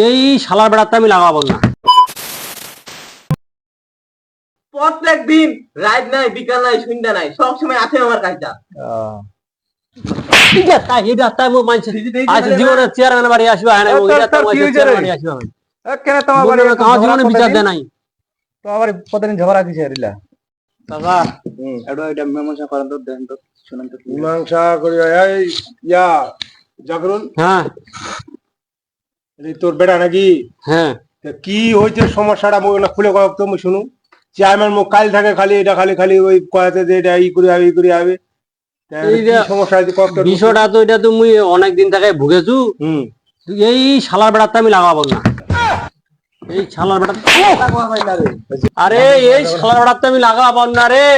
এই শালার বেড়াতে আমি লাগাবো না। প্রত্যেক দিন রাত নাই বিকাল নাই সন্ধ্যা নাই সব সময় আছে আমার কাজটা। জীবনের চেয়ারম্যান বাড়ি আসবে জীবনে বিচার দেয় নাই। তোমার কতদিন ঝগড়া কিসে রিলা বাবা এটা মীমাংসা করেন তো, দেন তো, শুনেন তো। মীমাংসা করি এই ইয়া জাগরুল। হ্যাঁ তোর বেটা নাকি? হ্যাঁ কি হয়েছে সমস্যাটা খুলে তুমি শুনু। চেয়ারম্যান মুখ কাল থাকে খালি এটা খালি খালি ওই কয়াতে যে এটা ই করে হবে ই করে হবে। সমস্যা বিষয়টা তো এটা তুমি অনেকদিন থেকে ভুগেছু। এই শালার বেড়াতে আমি লাগাবো না। এই শালার বেড়া আরে এই শালার বেড়াতে আমি লাগাবো না রে।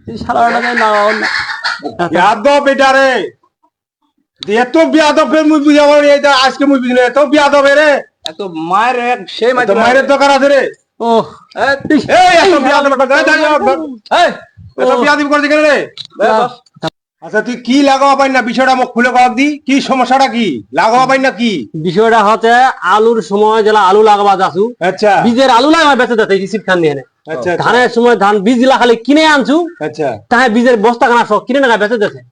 এই শালার বেড়াতে আমি লাগাবো না। यादव बेटा रे এত বিয়াদব ফের মুই বুঝাবো এটা আজকে মুই বুঝলে এত বিয়াদব রে এত মায়ের এক সেই মাইর তো মায়ের দরকার আছে রে। ও এই এত বিয়াদব বেটা এই এত বিয়াদব করতে গেলে রে। আচ্ছা তুই কি লাগাও পাই না বিষয়টা মুখ খুলে কর দি, কি সমস্যাটা কি লাগাও পাই না কি বিষয়টা হচ্ছে আলুর সময় যেটা আলু লাগাবা যাচ্ছু। আচ্ছা বীজের আলু লাগা বেঁচে যাচ্ছে রিসিভ খান দিয়ে। আচ্ছা ধানের সময় ধান বীজ গুলা খালি কিনে আনছু। আচ্ছা তাহলে বীজের বস্তা খানা সব কিনে না বেঁচে যাচ্ছে।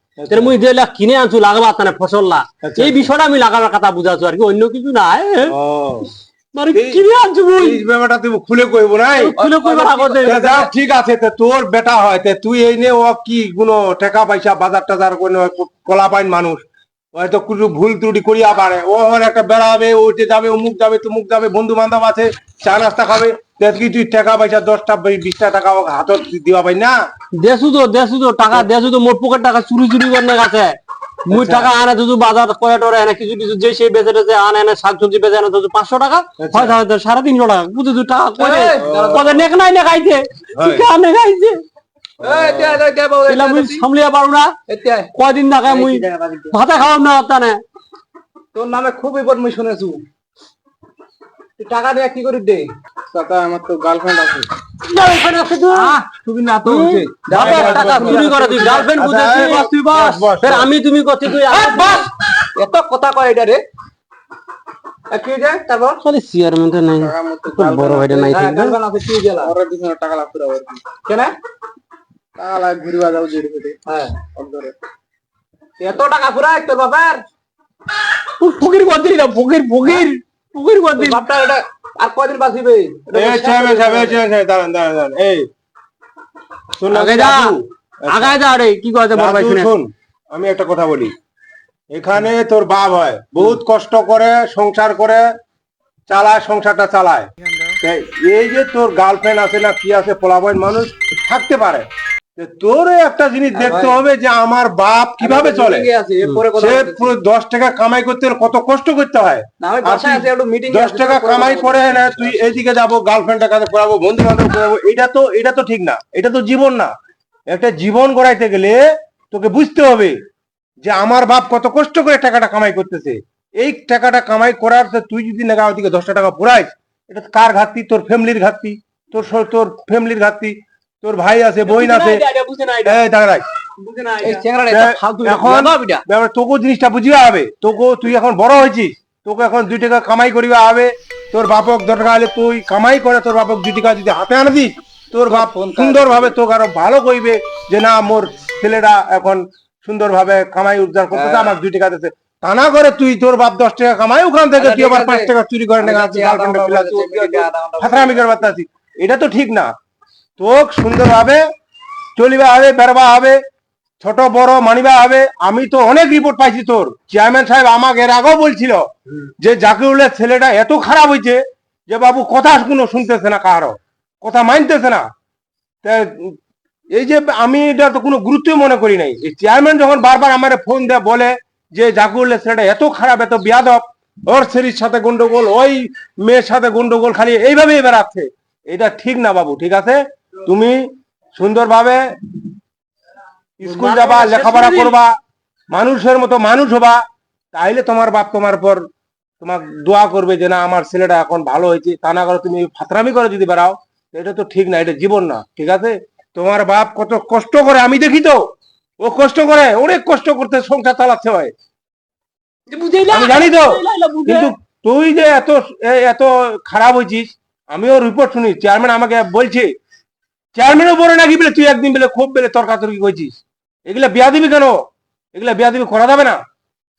মুই যেগুলা কিনে আনছু লাগাবা তানে ফসল লা এই বিষয়টা আমি লাগাবার কথা বুঝাচ্ছু আর কি, অন্য কিছু নাই। ঠিক আছে তোর বেটা হয় তুই এই নে ও কি কোনো টাকা পয়সা বাজার টাজার কলা পাইন মানুষ হয়তো কোনো ভুল ত্রুটি করিয়া পারে। ও একটা বেড়াবে ওইতে যাবে অমুক যাবে তুমুক যাবে বন্ধু বান্ধব আছে চা নাস্তা খাবে কি তুই টাকা পয়সা 10টা 20টা টাকা হাতত দিবা পাই না। দেশু তো টাকা দেশু তো মোট পকেট টাকা চুরি করনে গেছে। মুই টাকা আনে দুজু বাজার কয়ে টরে এনে কিছু কিছু যে সেই বেচে টেচে আনে এনে শাকসবজি বেচে এনে দুজু 500 টাকা হয় 350 টাকা বুঝে দু টাকা কয়ে কদে নেক নাই না খাইছে কানে খাইছে। সামলিয়া পারু না কয়দিন না খাই মুই ভাতে খাওয়াম না তানে। তোর নামে খুব বিপদ মুই শুনেছু। তুই টাকা দিয়ে কি করি দে? টাকা আমার তো গার্লফ্রেন্ড আছে। গার্লফ্রেন্ড আছে তো তুমি না তো হচ্ছে টাকা চুরি করে তুই গার্লফ্রেন্ড বুঝে তুই বস ফের আমি তুমি কত তুই বস এত কথা কয় এটা রে। কি যে তারপর খালি চেয়ারম্যানটা নাই বড় ভাইটা নাই ঠিক না গার্লফ্রেন্ড আছে কি গেলা ওর পিছনে টাকা লাগ করে আর কেন টাকা লাগ ঘুরবা যাও যে রে। হ্যাঁ অন্তরে এত টাকা পুরা তোর বাবার ফকির কত দিন ফকির কত দিন বাপটা এটা আর কয়দিন বাঁচিবে? এই দাঁড়ান এই শুন আগে যা রে কি কথা বড় ভাই শুনে শুন আমি একটা কথা বলি। এখানে তোর বাপ হয় বহুত কষ্ট করে সংসার করে চালায় সংসারটা চালায়। এই যে তোর গার্লফ্রেন্ড আছে না কি আছে পোলাবন মানুষ থাকতে পারে তোর একটা জিনিস দেখতে হবে যে আমার বাপ কিভাবে চলে। সে পুরো 10 টাকা কামাই করতে কত কষ্ট করতে হয়। 10 টাকা কামাই করে না তুই এইদিকে যাবো গার্লফ্রেন্ডের কাছে পড়াবো বন্ধু বান্ধব পড়াবো এটা তো ঠিক না, এটা তো জীবন না। একটা জীবন গড়াইতে গেলে তোকে বুঝতে হবে যে আমার বাপ কত কষ্ট করে টাকাটা কামাই করতেছে। এই টাকাটা কামাই করার তুই যদি না ওদিকে 10টা টাকা পুরাইস এটা কার ঘাটতি? তোর ফ্যামিলির ঘাটতি, তোর ফ্যামিলির ঘাটতি। তোর ভাই আছে বোন আছে এখন তোকে জিনিসটা বুঝিবা হবে। তুই এখন বড় হয়েছিস তোকে এখন 2 টাকা কামাই করিবা হবে। তোর বাপক দরকার হলে তুই কামাই করে তোর বাপক 2 টাকা যদি হাতে আনে দিস তোর বাপ সুন্দর ভাবে তোকে আরো ভালো কইবে যে না মোর ছেলেটা এখন সুন্দর ভাবে কামাই উদ্ধার করতেছে আমার 2 টাকা দিতেছে। তা না করে তুই তোর বাপ 10 টাকা কামাই ওখান থেকে তুই আবার 5 টাকা চুরি করে এটা তো ঠিক না। তোক সুন্দরভাবে চলিবা হবে বেরবা হবে ছোট বড় মানিবা হবে। আমি তো অনেক রিপোর্ট পাইছি তোর চেয়ারম্যান সাহেব আমাকে এর আগেও বলছিল যে জাকিরুলের ছেলেটা এত খারাপ হয়েছে যে বাবু কথা কোনো শুনতেছে না, কারো কথা মানতেছে না। এই যে আমি এটা তো কোনো গুরুত্বই মনে করি নাই। এই চেয়ারম্যান যখন বারবার আমার ফোন দেয় বলে যে জাকিরুলের ছেলেটা এত খারাপ এত বিয়াদব ওর ছেলের সাথে গন্ডগোল ওই মেয়ের সাথে গন্ডগোল খালি এইভাবেই বেড়াচ্ছে, এটা ঠিক না বাবু। ঠিক আছে তুমি সুন্দরভাবে স্কুল যাবা লেখাপড়া করবা মানুষের মতো মানুষ হবা তাইলে তোমার বাপ তোমার পর তোমার দোয়া করবে যে না আমার ছেলেটা এখন ভালো হয়েছে। তা না করে তুমি ফাতরামি করে যদি বেড়াও এটা তো ঠিক না, এটা জীবন না। ঠিক আছে তোমার বাপ কত কষ্ট করে আমি দেখি তো ও কষ্ট করে, অনেক কষ্ট করতে সংসার চালাচ্ছে হয়। আমি জানি তো, কিন্তু তুই যে এত খারাপ হয়েছিস, আমিও রিপোর্ট শুনি, চেয়ারম্যান আমাকে বলছে, চেয়ারম্যানও বলে নাকি বলে তুই একদিন বলে খুব বলে তর্কাতর্কি করছিস, এগুলা বিয়া দিবি কেন? এগুলা বিয়া দিবি করা যাবে না।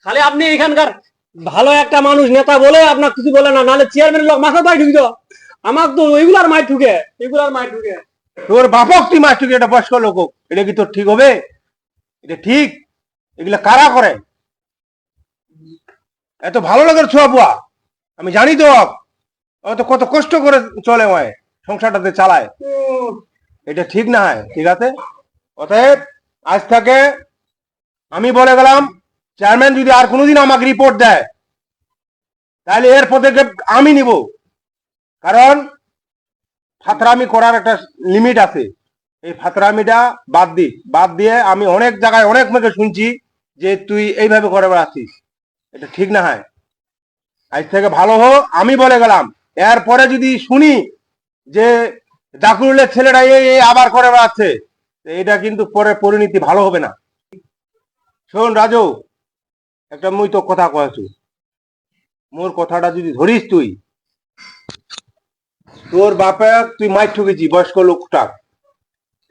খালি আপনি এখানকার ভালো একটা মানুষ নেতা বলে আপনার কিছু বলে না, নাহলে চেয়ারম্যানের লোক মাথা পায় ঢুকিত আমার তো এগুলার মাই ঢুকে, এগুলার মাই ঢুকে। তোর বাপক তুই মাস এটা বয়স্ক লোক, এটা কি তোর ঠিক হবে? এটা ঠিক? এগুলা কারা করে? এত ভালো লাগার ছোঁয়া বুয়া, আমি জানি তো ও তো কত কষ্ট করে চলে হয়, সংসারটাতে চালায়। এটা ঠিক না হয়, ঠিক আছে? অতএব আজ থেকে আমি বলে গেলাম, চেয়ারম্যান যদি আর কোনোদিন আমাকে রিপোর্ট দেয়, তাহলে এর পদক্ষেপ আমি নিব। কারণ ফাতরামি করার একটা লিমিট আছে, এই ফাতরামিটা বাদ দিয়ে আমি অনেক জায়গায় অনেক মেয়েকে শুনছি যে তুই এইভাবে করে বেড়াচ্ছিস, এটা ঠিক না হয়। আজ থেকে ভালো হো, আমি বলে গেলাম। এরপরে যদি শুনি যে ডাকুরের ছেলেরা এই আবার করে বেড়াচ্ছে, এটা কিন্তু পরে পরিণতি ভালো হবে না। শোন রাজু, একটা মুই তো কথা কয়েছু, মোর কথাটা যদি ধরিস তুই, তোর বাপে তুই মাইর ঠুকেছি বয়স্ক লোকটা,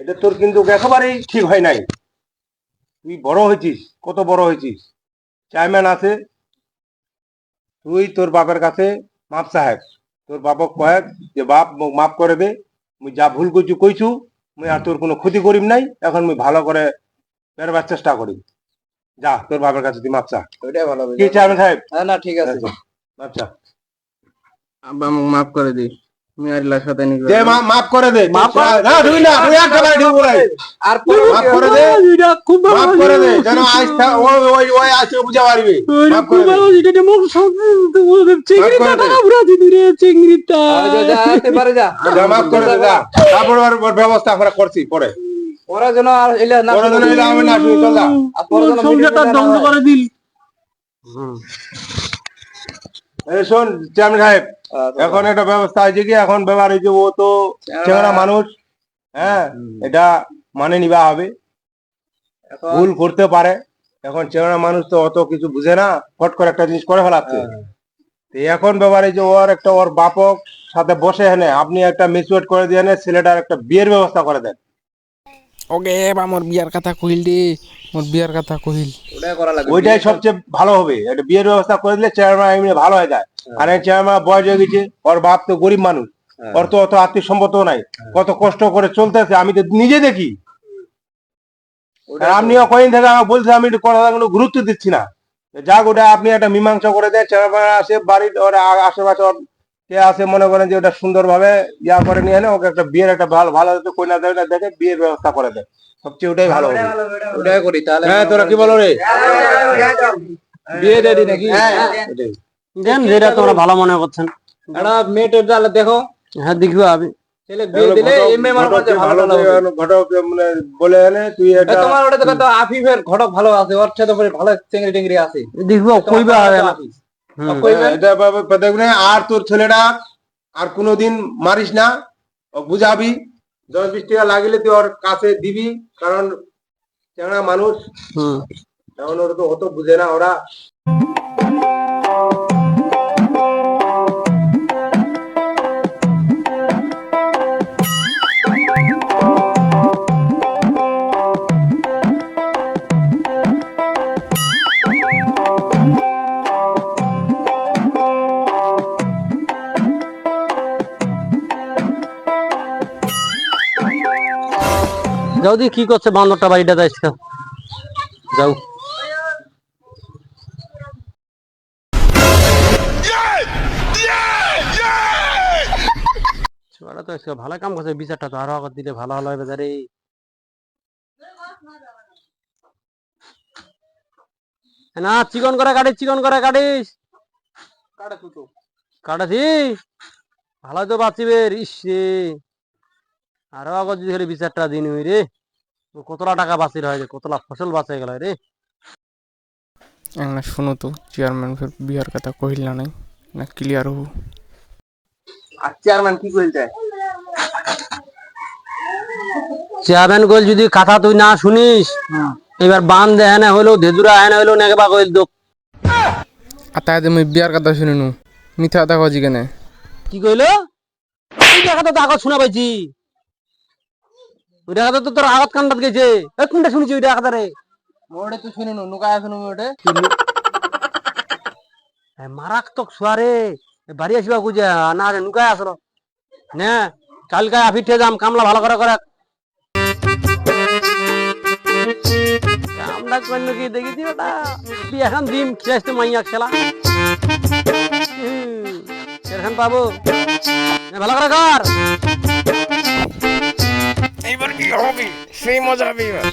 এটা তোর কিন্তু একেবারেই ঠিক হয় নাই। তুই বড় হয়েছিস, কত বড় হয়েছিস, চেয়ারম্যান আছে, তুই তোর বাপের কাছে মাপ সাহেব, তোর বাপক কয়েক যে বাপ মাফ করে দে, মুই যা ভুল করছু কইছু, মুই আর তোর কোনো ক্ষতি করিম নাই, এখন মুই ভালো করে বেরোবার চেষ্টা করি। যা তোর বাপের কাছে তুই মাপ চা। ওইটাই ভালো হবে। কি চেয়ারম্যান সাহেব? হ্যাঁ না ঠিক আছে, মাপ চা। আব্বা আমাকে মাফ করে দিস, আমি আর লাশ সাথে নিয়ে যে মাফ করে দে, না তুই না, তুই একেবারে ঢুকবো নাই। আর মাফ করে দে, এটা খুব ভালো, মাফ করে দে, যেন আজ ওই আজকে বুঝা পারবি। মাফ করে দে। এটা মুখ চিংড়িটা টাকা পুরা দিবি রে, চিংড়িটা এবারে যা যা, মাফ করে দে, যা। তারপর ওর ব্যবস্থা আমরা করছি পরে। পরে যেন আর এলে না, পরে যেন এলে আমি না শুনি, চল যা। আর পরে যেন সংসারটা ধ্বংস করে দিল। এই শোন চেয়ারম্যান সাহেব, এখন একটা ব্যবস্থা হয়েছে কি, এখন ব্যবহার হয়েছে, ও তো চেহারা মানুষ, হ্যাঁ, এটা মানে নিবা হবে, ভুল করতে পারে। এখন চেহারা মানুষ তো অত কিছু বুঝে না, ফট করে একটা জিনিস করে ফেলাচ্ছে। এখন ব্যাপারে যে ওর বাপক সাথে বসে এনে আপনি একটা মিসওয়েট করে দিয়ে ছেলেটার একটা বিয়ের ব্যবস্থা করে দেন। ওকে বা মোর বিয়ার কথা কহিল দি, মোর বিয়ার কথা কহিল। ওটাই করা লাগবে, ওইটাই সবচেয়ে ভালো হবে, একটা বিয়ের ব্যবস্থা করে দিলে চেয়ারম্যান এমনি ভালো হয়ে যায়। আর এই চেয়ারম্যান বয়স হয়ে গেছে, ওর বাপ তো গরিব মানুষ, ওর তো অত আর্থিক সম্পদ নাই, কত কষ্ট করে চলতেছে, আমি তো নিজে দেখি। আর আপনিও কয়েন থেকে আমাকে বলছে, আমি কথা কোনো গুরুত্ব দিচ্ছি না। যাক, ওটা আপনি একটা মীমাংসা করে দেন, চেয়ারম্যান আসে বাড়ির ওর আশেপাশে কে আছে মনে করেন যে ওটা সুন্দর ভাবে ইয়া করে নিয়ে এনে ওকে একটা বিয়ের একটা ভালো ভালো কন্যা দেখে বিয়ের ব্যবস্থা করে দেন, সবচেয়ে ওটাই ভালো হবে। ওটাই করি তাহলে। হ্যাঁ, তোরা কি বলো রে? বিয়ে দিয়ে দি নাকি? দেন যেটা তোমরা ভালো মনে করছেন। একটা মেয়েটের তাহলে দেখো, হ্যাঁ দেখবো আমি। ছেলে বিয়ে দিলে এই মেয়ে আমার কাছে ভালো লাগবে। ঘটক মানে বলে এনে তুই এটা তোমার ওটা তো আফিফের ঘটক ভালো আছে, ওর সাথে ভালো চেংড়ি টেংড়ি আছে, দেখবো কইবা হবে না। এটা দেখবে। আর তোর ছেলেটা আর কোনোদিন মারিস না, ও বুঝাবি, 10-20 টাকা লাগিলে তুই ওর কাছে দিবি, কারণ চেংড়া মানুষ, এখন ওরা তো অত বুঝে না ওরা। যাও দি কি করছে বান্দরটা বাড়িটা যাইছে, যাও। ছোড়া তো আজকে ভালো কাম করছে, বিচারটা তো আরো আগত দিলে ভালো হলো বাজারে। না চিকন করে কাটিস, চিকন করে কাটিস, কাটাছি ভালো তো বাঁচিবে। ইস রে, আরো আগত যদি খালি বিচারটা দিন হই রে, কতলা টাকা বাঁচির হয় রে, কতলা ফসল বাঁচে গেল রে। না শুনো তো, চেয়ারম্যান ফের বিয়ার কথা কহিল না নাই না ক্লিয়ার হবো। আর চেয়ারম্যান কি কইলতে? চেয়ারম্যান কইল যদি কথা তুই না শুনিস, এবার বান দেয় না হইলো ধেজুরা হয় না হইলো নেগবা কইল তো আর তাই তুমি বিয়ার কথা শুনে নু মিথ্যা কথা কজি কেনে কি কইলো ওই জায়গাটা তো আগত শোনা পাইছি ওই জায়গাটা তো তোর আগত কান্দাত গেছে এই কোনটা শুনেছি ওই জায়গাটা রে মোড়ে তো শুনে নু নুকায় শুনু ওটে মারাত্মক সুয়ারে বাড়ি আসবা খুঁজে না রে নুকায় আসলো না কালকে আফিটে যাম কামলা ভালো করে করে কামলা করল কি দেখেছি ওটা এখন ডিম খেয়েছে মাইয়া খেলা এখন পাবো ভালো করে কর এইবার কি হবে সেই মজা হবে এবার